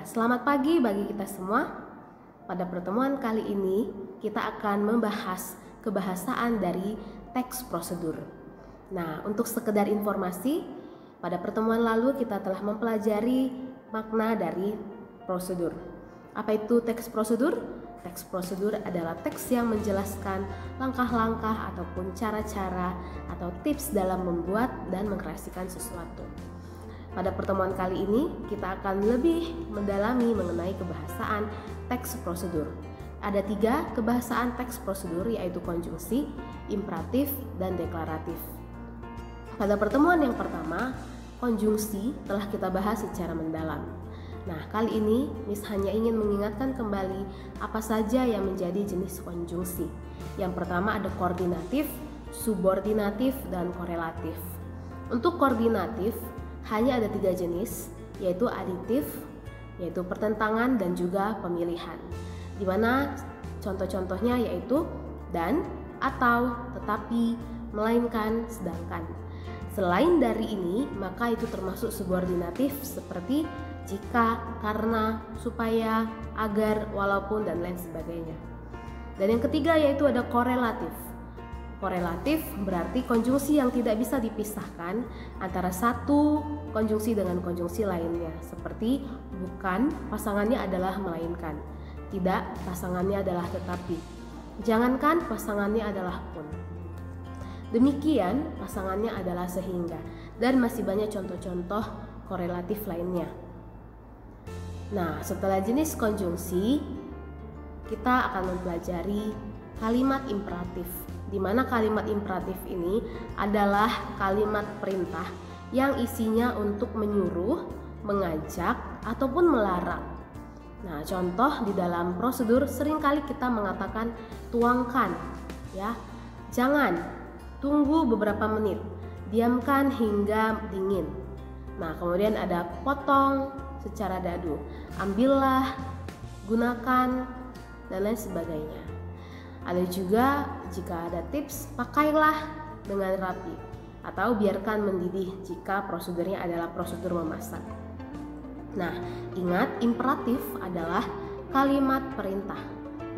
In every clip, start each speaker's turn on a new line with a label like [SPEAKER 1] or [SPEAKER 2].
[SPEAKER 1] selamat pagi bagi kita semua. Pada pertemuan kali ini, kita akan membahas kebahasaan dari teks prosedur. Nah, untuk sekedar informasi, pada pertemuan lalu kita telah mempelajari makna dari prosedur. Apa itu teks prosedur? Teks prosedur adalah teks yang menjelaskan langkah-langkah ataupun cara-cara atau tips dalam membuat dan mengkreasikan sesuatu. Pada pertemuan kali ini, kita akan lebih mendalami mengenai kebahasaan teks prosedur. Ada 3 kebahasaan teks prosedur, yaitu konjungsi, imperatif, dan deklaratif. Pada pertemuan yang pertama, konjungsi telah kita bahas secara mendalam. Nah, kali ini Miss hanya ingin mengingatkan kembali apa saja yang menjadi jenis konjungsi. Yang pertama ada koordinatif, subordinatif, dan korelatif. Untuk koordinatif, hanya ada 3 jenis, yaitu aditif, yaitu pertentangan, dan juga pemilihan. Di mana contoh-contohnya yaitu dan, atau, tetapi, melainkan, sedangkan. Selain dari ini, maka itu termasuk subordinatif seperti jika, karena, supaya, agar, walaupun, dan lain sebagainya. Dan yang ketiga yaitu ada korelatif. Korelatif berarti konjungsi yang tidak bisa dipisahkan antara satu konjungsi dengan konjungsi lainnya, seperti bukan pasangannya adalah melainkan, tidak pasangannya adalah tetapi, jangankan pasangannya adalah pun, demikian pasangannya adalah sehingga, dan masih banyak contoh-contoh korelatif lainnya. Nah, setelah jenis konjungsi, kita akan mempelajari kalimat imperatif, di mana kalimat imperatif ini adalah kalimat perintah yang isinya untuk menyuruh, mengajak, ataupun melarang. Nah, contoh di dalam prosedur seringkali kita mengatakan tuangkan, ya, jangan, tunggu beberapa menit, diamkan hingga dingin. Nah, kemudian ada potong secara dadu, ambillah, gunakan, dan lain sebagainya. Ada juga jika ada tips, pakailah dengan rapi atau biarkan mendidih jika prosedurnya adalah prosedur memasak. Nah, ingat imperatif adalah kalimat perintah,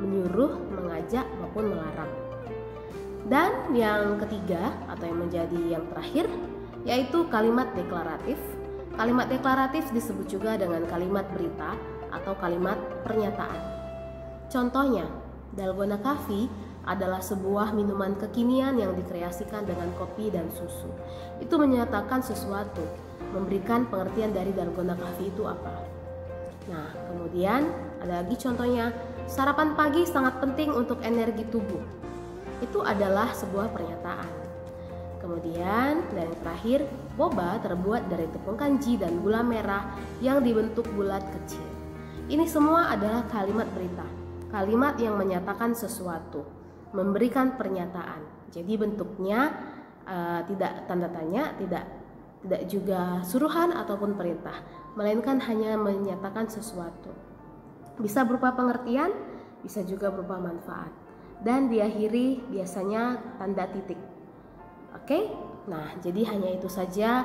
[SPEAKER 1] menyuruh, mengajak, maupun melarang. Dan yang ketiga atau yang menjadi yang terakhir yaitu kalimat deklaratif. Kalimat deklaratif disebut juga dengan kalimat berita atau kalimat pernyataan. Contohnya, Dalgona Coffee adalah sebuah minuman kekinian yang dikreasikan dengan kopi dan susu. Itu menyatakan sesuatu, memberikan pengertian dari Dalgona Coffee itu apa. Nah, kemudian ada lagi contohnya, sarapan pagi sangat penting untuk energi tubuh. Itu adalah sebuah pernyataan. Kemudian, dan yang terakhir, boba terbuat dari tepung kanji dan gula merah yang dibentuk bulat kecil. Ini semua adalah kalimat berita. Kalimat yang menyatakan sesuatu, memberikan pernyataan. Jadi bentuknya tidak tanda tanya, tidak juga suruhan ataupun perintah, melainkan hanya menyatakan sesuatu. Bisa berupa pengertian, bisa juga berupa manfaat. Dan diakhiri biasanya tanda titik. Oke? Nah, jadi hanya itu saja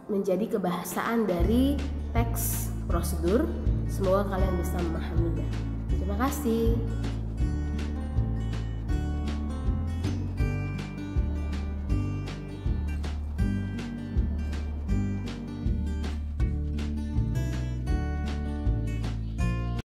[SPEAKER 1] menjadi kebahasaan dari teks prosedur. Semoga kalian bisa memahaminya. Terima kasih.